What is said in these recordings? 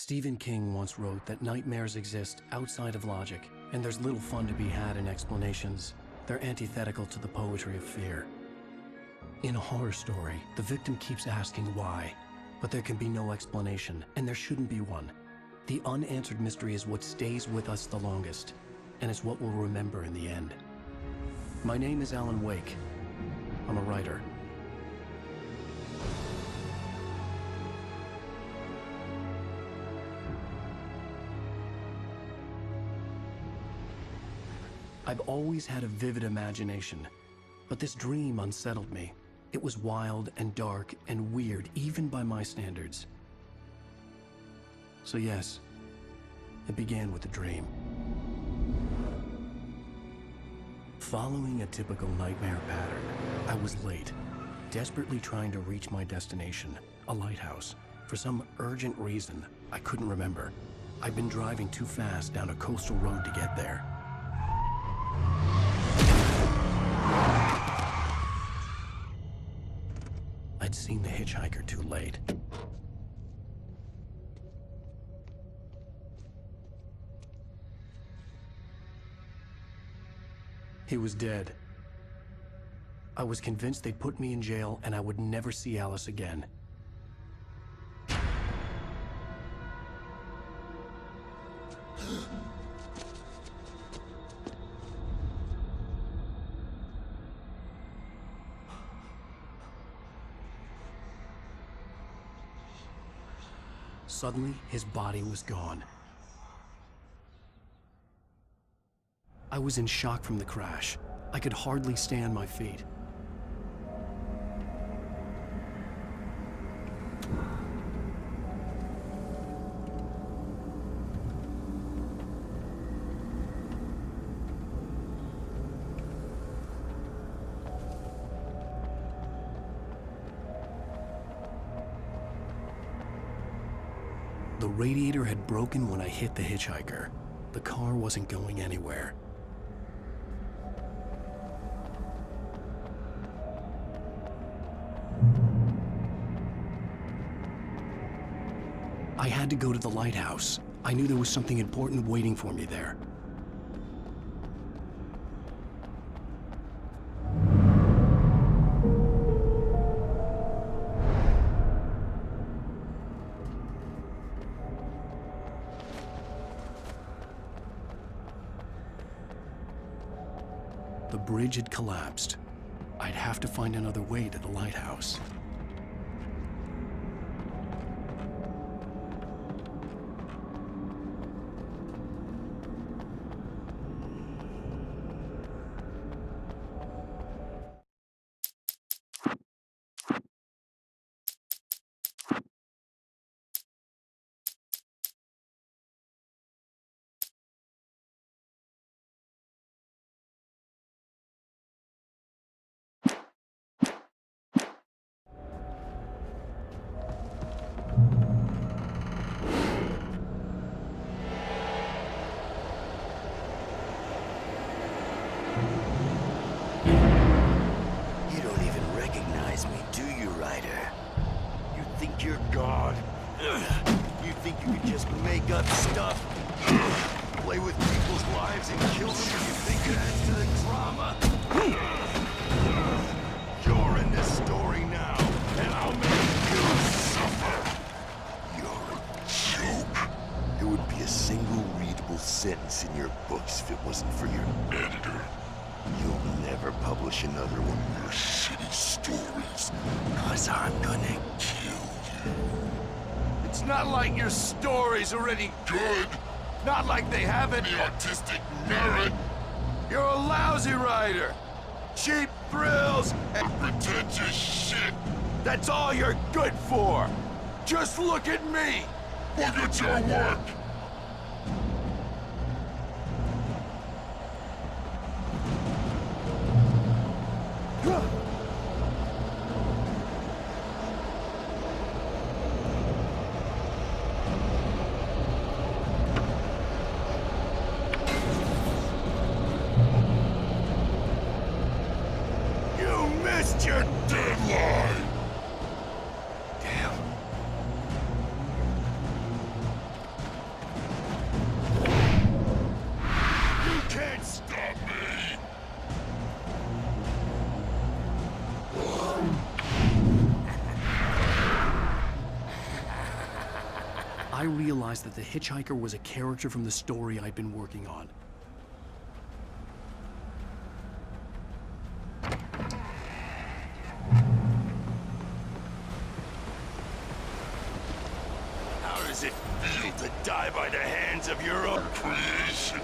Stephen King once wrote that nightmares exist outside of logic, and there's little fun to be had in explanations. They're antithetical to the poetry of fear. In a horror story, the victim keeps asking why, but there can be no explanation, and there shouldn't be one. The unanswered mystery is what stays with us the longest, and it's what we'll remember in the end. My name is Alan Wake. I'm a writer. I've always had a vivid imagination, but this dream unsettled me. It was wild and dark and weird, even by my standards. So yes, it began with a dream. Following a typical nightmare pattern, I was late, desperately trying to reach my destination, a lighthouse. For some urgent reason, I couldn't remember. I'd been driving too fast down a coastal road to get there. I'd seen the hitchhiker too late. He was dead. I was convinced they'd put me in jail and I would never see Alice again. Suddenly, his body was gone. I was in shock from the crash. I could hardly stay on my feet. The radiator had broken when I hit the hitchhiker. The car wasn't going anywhere. I had to go to the lighthouse. I knew there was something important waiting for me there. The bridge had collapsed. I'd have to find another way to the lighthouse. You're God. You think you can just make up stuff? Play with people's lives and kill them when you think it adds to the drama? You're in this story now, and I'll make you suffer. You're a joke. It would be a single readable sentence in your books if it wasn't for your editor. You'll never publish another one of your shitty stories, 'cause I'm gonna kill you. It's not like your stories are any good. Not like they have any artistic merit. You're a lousy writer. Cheap thrills and pretentious shit. That's all you're good for. Just look at me. Look at your work. Missed your deadline! Damn. realized that the hitchhiker was a character from the story I'd been working on. How does it feel to die by the hands of your own creation?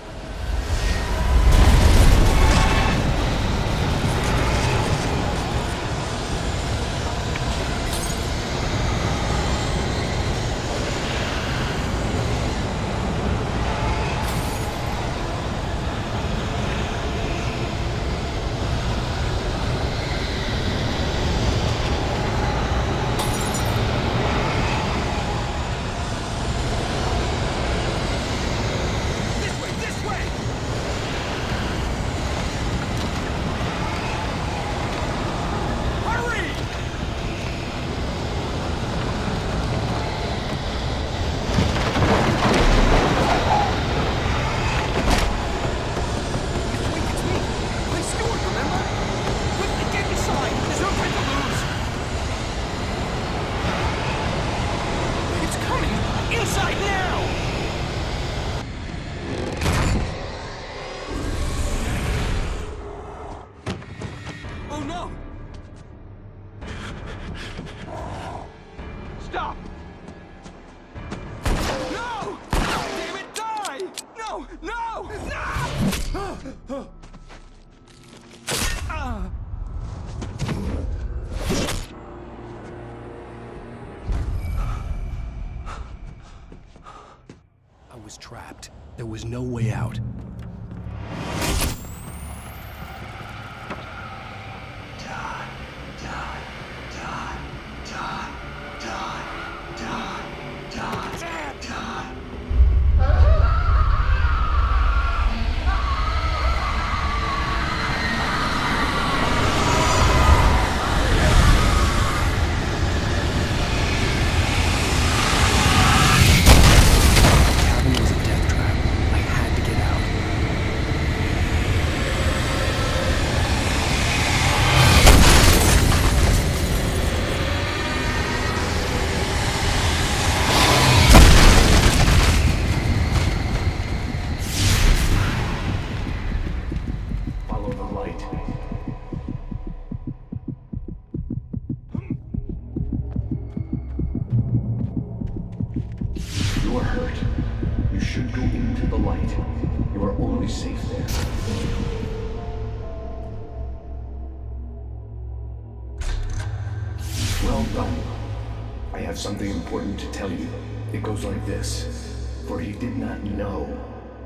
Stop! No! Damn it, die! No! No! No! I was trapped. There was no way out. You are hurt. You should go into the light. You are only safe there. Well done. I have something important to tell you. It goes like this. For he did not know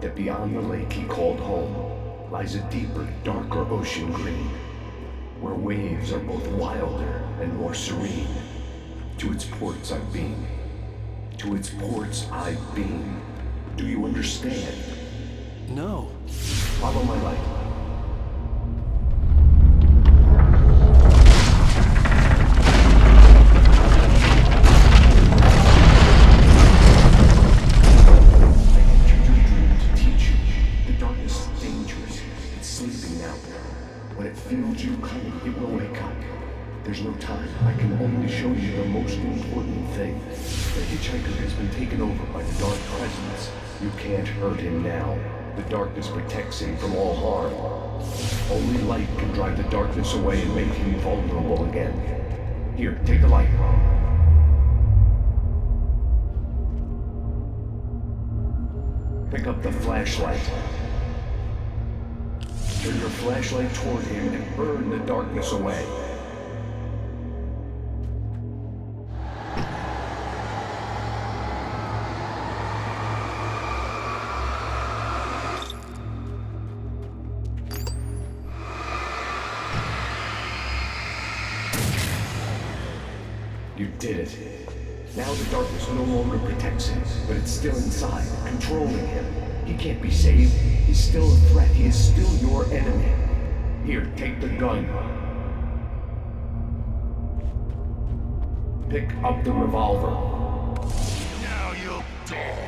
that beyond the lake he called home lies a deeper, darker ocean green, where waves are both wilder and more serene. To its ports I've been. To its ports I've been. Do you understand? No. Follow my light. I entered your dream to teach you. The darkness is dangerous. It's sleeping now. When it feels you coming, it will wake up. There's no time. I can only show you the most important thing. The hitchhiker has been taken over by the dark presence. You can't hurt him now. The darkness protects him from all harm. Only light can drive the darkness away and make him vulnerable again. Here, take the light. Pick up the flashlight. Turn your flashlight toward him and burn the darkness away. You did it. Now the darkness no longer protects him, but it's still inside, controlling him. He can't be saved. He's still a threat. He is still your enemy. Here, take the gun. Pick up the revolver. Now you'll die.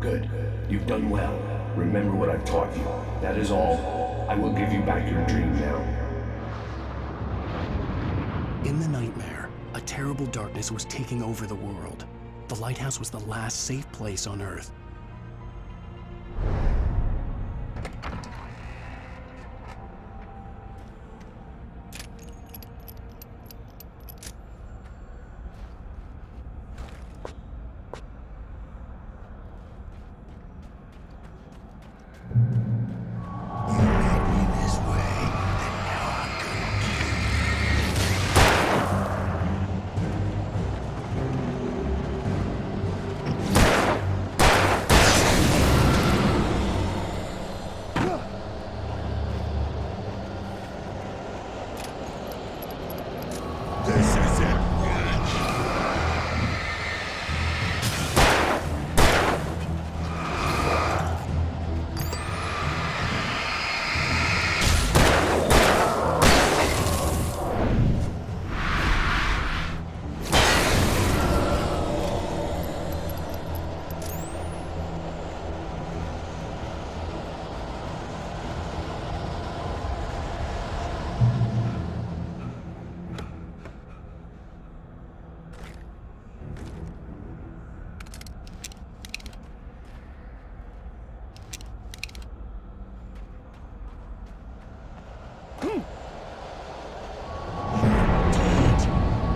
Good. You've done well. Remember what I've taught you. That is all. I will give you back your dream now. In the nightmare, a terrible darkness was taking over the world. The lighthouse was the last safe place on Earth.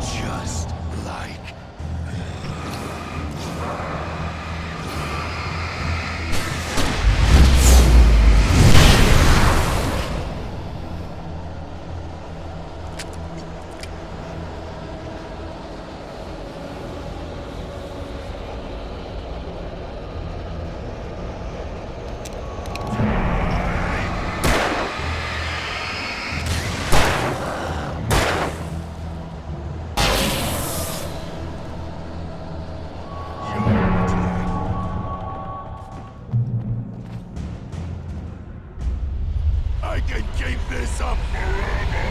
Just like... I can keep this up forever!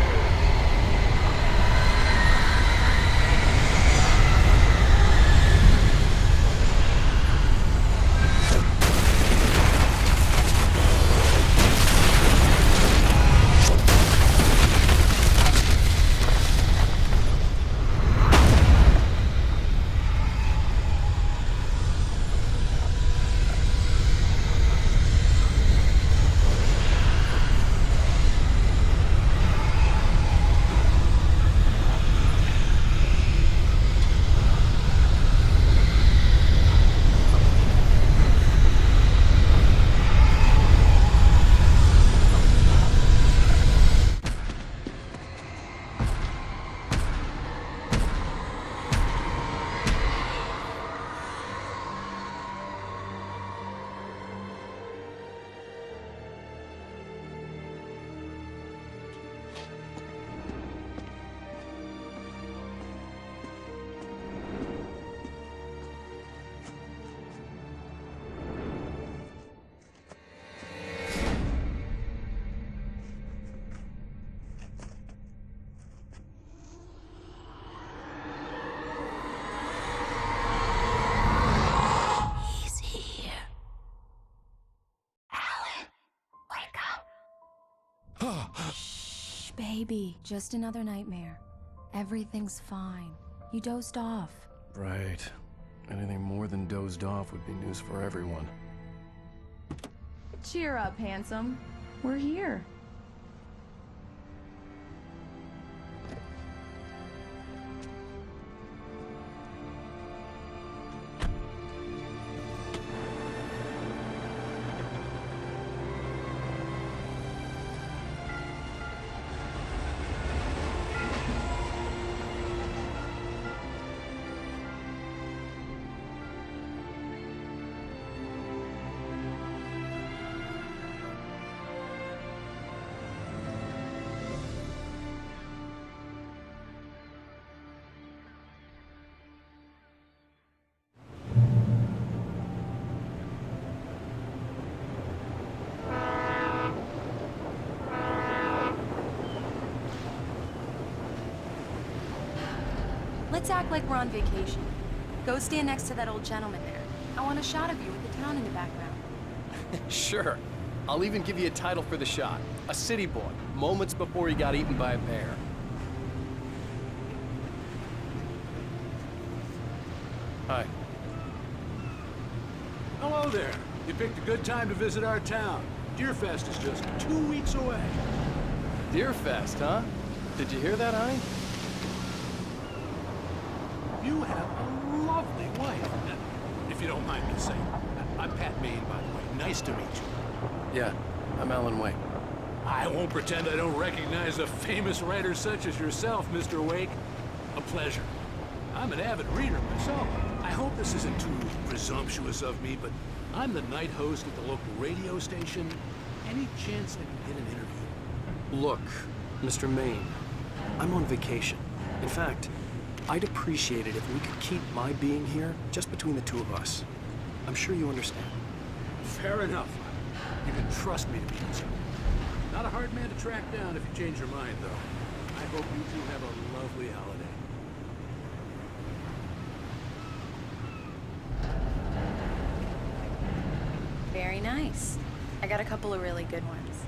He's here. Alan, wake up. Shh, baby. Just another nightmare. Everything's fine. You dozed off. Right. Anything more than dozed off would be news for everyone. Cheer up, handsome. We're here. Let's act like we're on vacation. Go stand next to that old gentleman there. I want a shot of you with the town in the background. Sure. I'll even give you a title for the shot. A city boy, moments before he got eaten by a bear. Hi. Hello there. You picked a good time to visit our town. Deerfest is just 2 weeks away. Deerfest, huh? Did you hear that, honey? You have a lovely wife. If you don't mind me saying. I'm Pat Maine, by the way. Nice to meet you. Yeah, I'm Alan Wake. I won't pretend I don't recognize a famous writer such as yourself, Mr. Wake. A pleasure. I'm an avid reader myself. I hope this isn't too presumptuous of me, but I'm the night host at the local radio station. Any chance I can get an interview? Look, Mr. Maine, I'm on vacation. In fact, I'd appreciate it if we could keep my being here just between the two of us. I'm sure you understand. Fair enough. You can trust me to be concerned. Not a hard man to track down if you change your mind, though. I hope you two have a lovely holiday. Very nice. I got a couple of really good ones.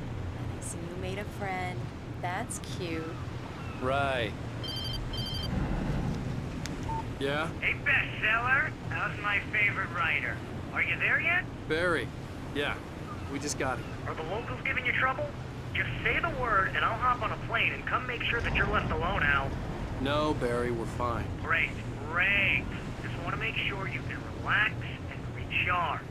I see you made a friend. That's cute. Right. Yeah? Hey, bestseller, how's my favorite writer? Are you there yet? Barry. Yeah, we just got it. Are the locals giving you trouble? Just say the word and I'll hop on a plane and come make sure that you're left alone, Al. No, Barry, we're fine. Great, great. Just want to make sure you can relax and recharge.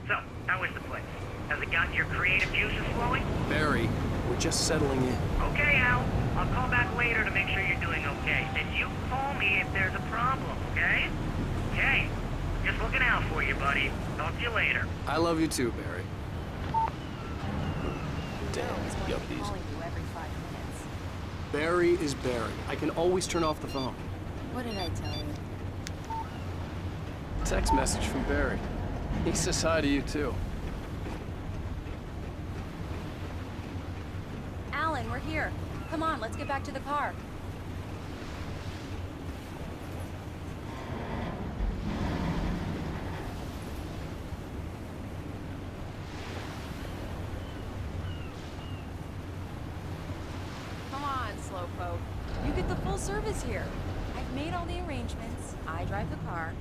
So, how is the place? Has it gotten your creative juices flowing? Barry, we're just settling in. Okay, Al. I'll call back later to make sure you're doing okay. And you call me if there's a problem, okay? Okay. Just looking out for you, buddy. Talk to you later. I love you too, Barry. Damn, Calling you every 5 minutes. Barry is Barry. I can always turn off the phone. What did I tell you? Text message from Barry. He says hi to you too. Alan, we're here. Come on, let's get back to the car. Come on, slowpoke. You get the full service here. I've made all the arrangements. I drive the car.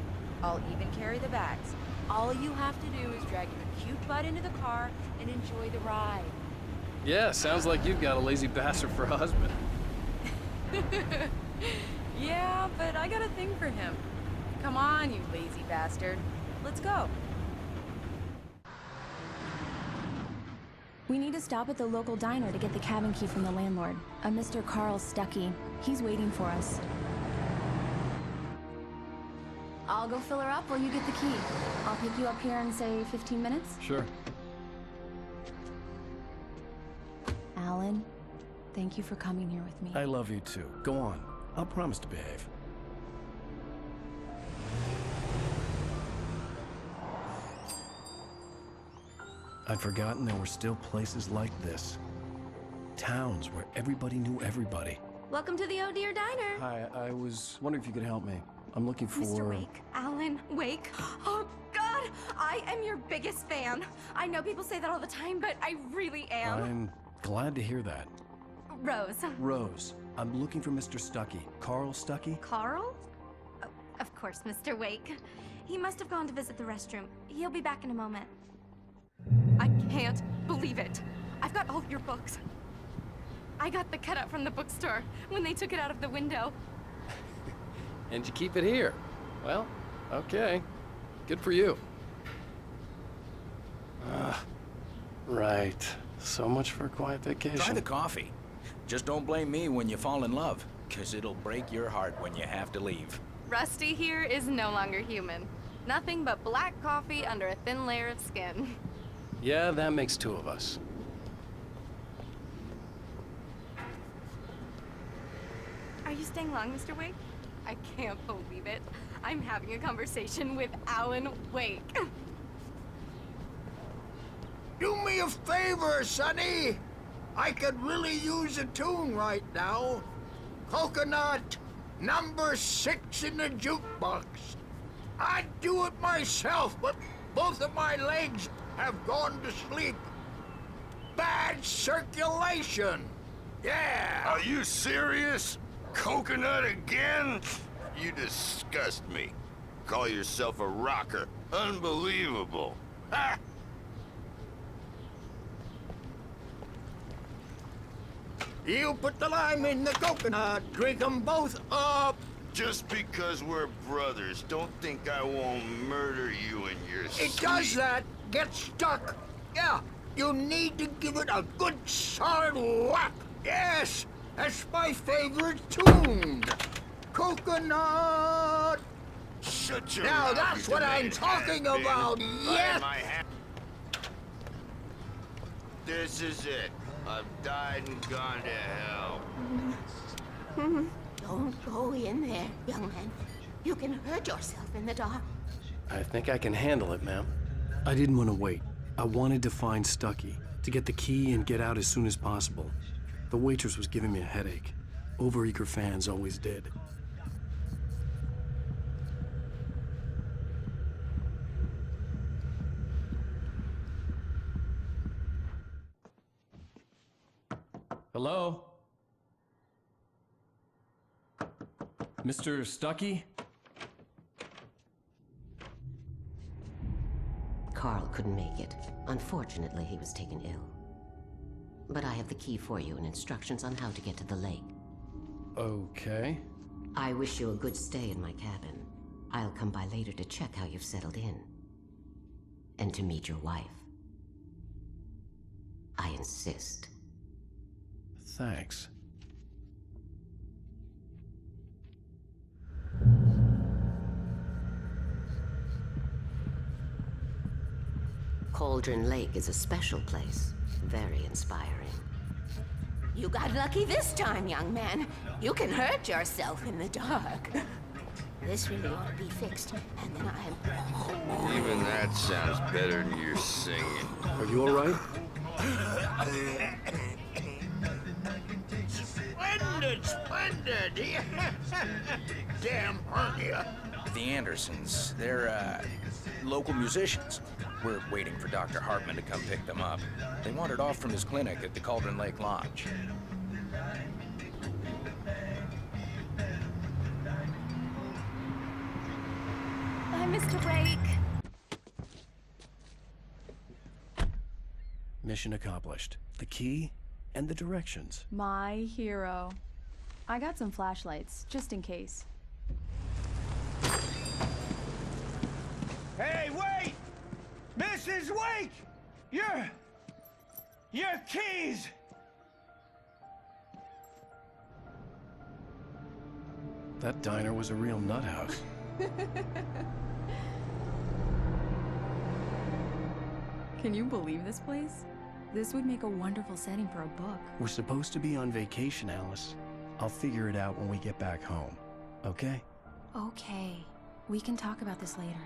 I'll even carry the bags. All you have to do is drag your cute butt into the car and enjoy the ride. Yeah, sounds like you've got a lazy bastard for a husband. Yeah, but I got a thing for him. Come on, you lazy bastard. Let's go. We need to stop at the local diner to get the cabin key from the landlord, a Mr. Carl Stuckey. He's waiting for us. I'll go fill her up while you get the key. I'll pick you up here in, say, 15 minutes? Sure. Alan, thank you for coming here with me. I love you too. Go on. I'll promise to behave. I'd forgotten there were still places like this. Towns where everybody knew everybody. Welcome to the Oh Dear Diner. Hi, I was wondering if you could help me. I'm looking for... Mr. Wake. Alan Wake. Oh, God! I am your biggest fan. I know people say that all the time, but I really am. I'm glad to hear that. Rose. Rose, I'm looking for Mr. Stuckey. Carl Stuckey? Carl? Oh, of course, Mr. Wake. He must have gone to visit the restroom. He'll be back in a moment. I can't believe it. I've got all your books. I got the cutout from the bookstore when they took it out of the window. And you keep it here. Well, okay. Good for you. Right. So much for a quiet vacation. Try the coffee. Just don't blame me when you fall in love, 'cause it'll break your heart when you have to leave. Rusty here is no longer human. Nothing but black coffee under a thin layer of skin. Yeah, that makes two of us. Are you staying long, Mr. Wake? I can't believe it. I'm having a conversation with Alan Wake. Do me a favor, Sonny. I could really use a tune right now. Coconut, number 6 in the jukebox. I'd do it myself, but both of my legs have gone to sleep. bad circulation. Yeah. Are you serious? Coconut again? You disgust me. Call yourself a rocker. Unbelievable. Ha! You put the lime in the coconut. Drink them both up. Just because we're brothers, don't think I won't murder you in your sleep. It does that. Get stuck. Yeah, you need to give it a good solid whack. Yes, that's my favorite tune. Coconut. Shut your Now mouth, that's you what I'm delayed talking has-been. about. I Yes. had my hand. This is it. I've died and gone to hell. Don't go in there, young man. You can hurt yourself in the dark. I think I can handle it, ma'am. I didn't want to wait. I wanted to find Stucky, to get the key and get out as soon as possible. The waitress was giving me a headache. Overeager fans always did. Hello? Mr. Stucky? Carl couldn't make it. Unfortunately, he was taken ill. But I have the key for you and instructions on how to get to the lake. Okay. I wish you a good stay in my cabin. I'll come by later to check how you've settled in. And to meet your wife. I insist. Thanks. Cauldron Lake is a special place. Very inspiring. You got lucky this time, young man. You can hurt yourself in the dark. This really ought to be fixed, and then Even that sounds better than your singing. Are you all right? Splendid, splendid. Damn hernia. The Andersons, they're, local musicians. We're waiting for Dr. Hartman to come pick them up. They wandered off from his clinic at the Cauldron Lake Lodge. Bye, Mr. Wake. Mission accomplished. The key and the directions. My hero. I got some flashlights, just in case. Hey, wait! Mrs. Wake! Your keys! That diner was a real nut house. Can you believe this place? This would make a wonderful setting for a book. We're supposed to be on vacation, Alice. I'll figure it out when we get back home. Okay? Okay. We can talk about this later.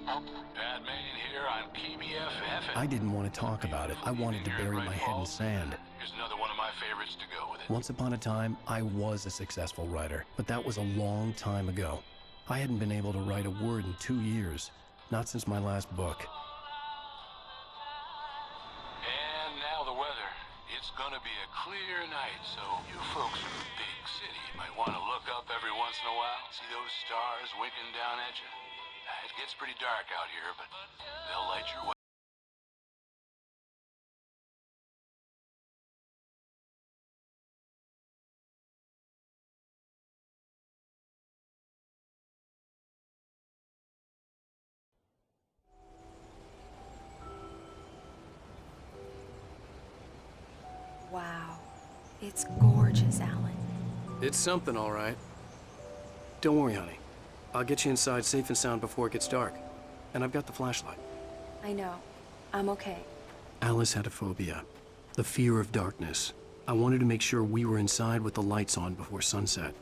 Batman here on PBFF. I didn't want to talk about it. I wanted to bury my head in sand. Here's another one of my favorites to go with it. Once upon a time, I was a successful writer, but that was a long time ago. I hadn't been able to write a word in 2 years. Not since my last book. And now the weather. It's gonna be a clear night, so you folks in the big city might want to look up every once in a while. See those stars winking down at you? It gets pretty dark out here, but they'll light your way. Wow. It's gorgeous, Alan. It's something, all right. Don't worry, honey. I'll get you inside safe and sound before it gets dark. And I've got the flashlight. I know. I'm okay. Alice had a phobia. The fear of darkness. I wanted to make sure we were inside with the lights on before sunset.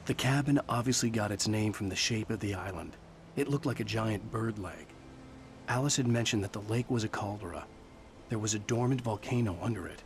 The cabin obviously got its name from the shape of the island. It looked like a giant bird leg. Alice had mentioned that the lake was a caldera. There was a dormant volcano under it.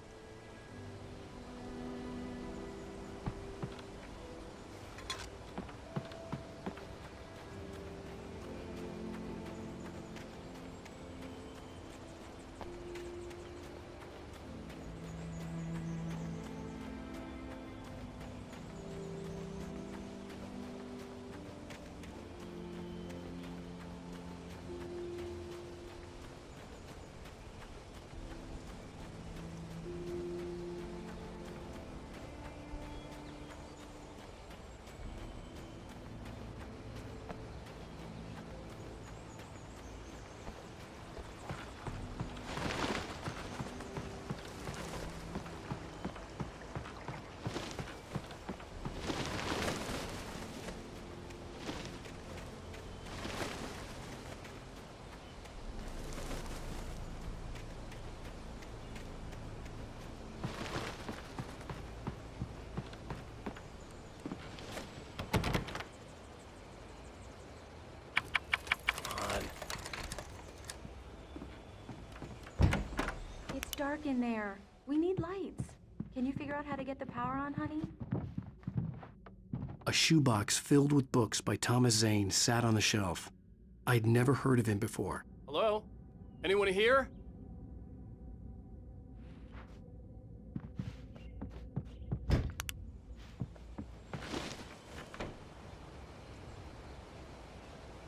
It's dark in there. We need lights. Can you figure out how to get the power on, honey? A shoebox filled with books by Thomas Zane sat on the shelf. I'd never heard of him before. Hello? Anyone here?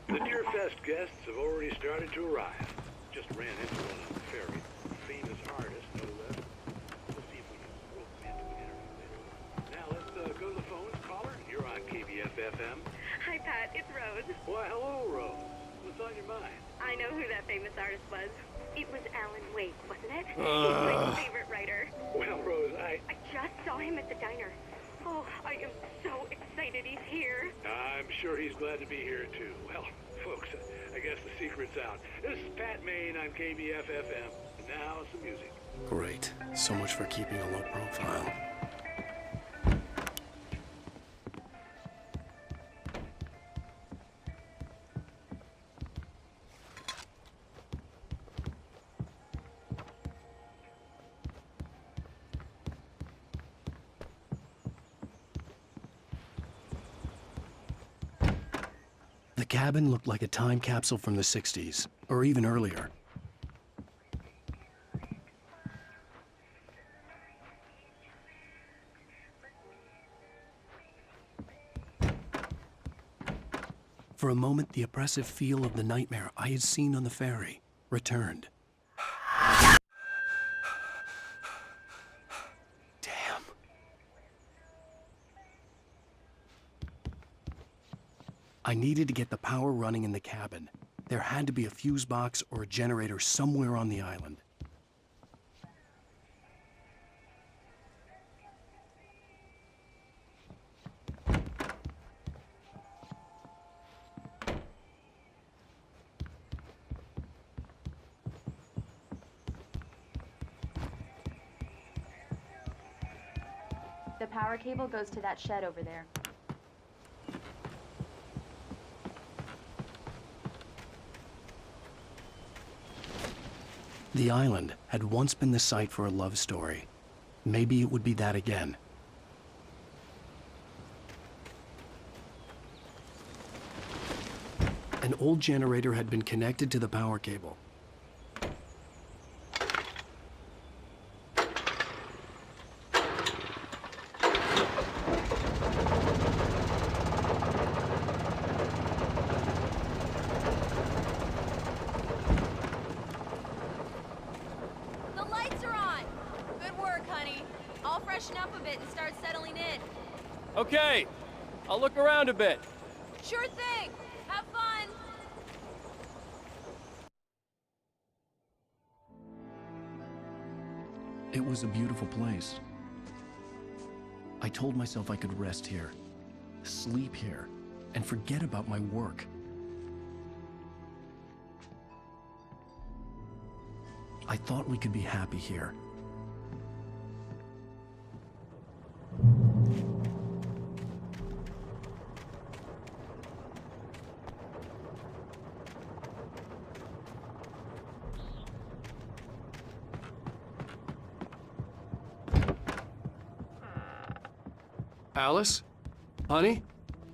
The Deerfest guests have already started to arrive. Just ran into one on the ferry. Famous artist, no less. We'll see if we can rope him into an interview later on. Now let's go to the phones. Caller, you're on KBF-FM. Hi, Pat. It's Rose. Why, hello, Rose. What's on your mind? I know who that famous artist was. It was Alan Wake, wasn't it? He's my favorite writer. Well, Rose, I just saw him at the diner. Oh, I am so excited he's here. I'm sure he's glad to be here, too. Well, folks, I guess the secret's out. This is Pat Maine on KBF-FM. And now some music. Great. So much for keeping a low profile. The cabin looked like a time capsule from the 60s, or even earlier. For a moment, the oppressive feel of the nightmare I had seen on the ferry returned. Damn. I needed to get the power running in the cabin. There had to be a fuse box or a generator somewhere on the island. The power cable goes to that shed over there. The island had once been the site for a love story. Maybe it would be that again. An old generator had been connected to the power cable. Okay, I'll look around a bit. Sure thing. Have fun. It was a beautiful place. I told myself I could rest here, sleep here, and forget about my work. I thought we could be happy here. Alice? Honey?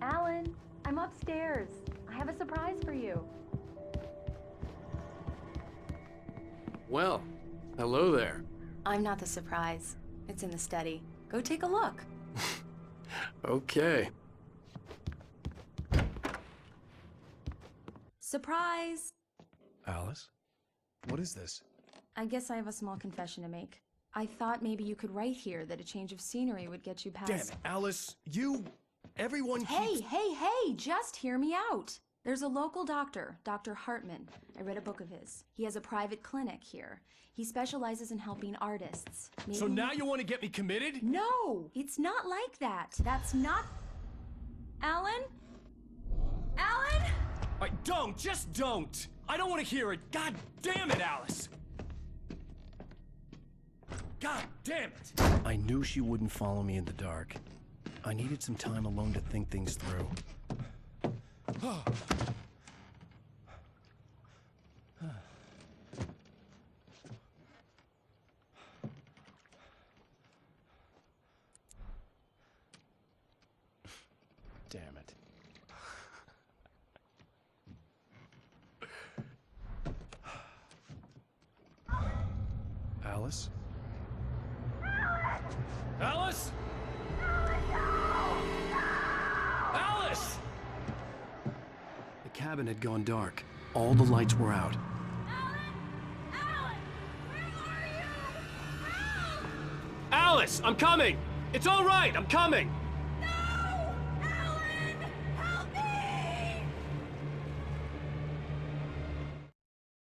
Alan, I'm upstairs. I have a surprise for you. Well, hello there. I'm not the surprise. It's in the study. Go take a look. Okay. Surprise! Alice? What is this? I guess I have a small confession to make. I thought maybe you could write here that a change of scenery would get you past... Damn it, Alice, everyone Hey, just hear me out. There's a local doctor, Dr. Hartman. I read a book of his. He has a private clinic here. He specializes in helping artists. Maybe... So now you want to get me committed? No, it's not like that. That's not... Alan? Alan? Just don't! I don't want to hear it! God damn it, Alice! God damn it! I knew she wouldn't follow me in the dark. I needed some time alone to think things through. Damn it. Alice? Alice? Alice! The cabin had gone dark. All the lights were out. Alice, I'm coming! It's all right, I'm coming!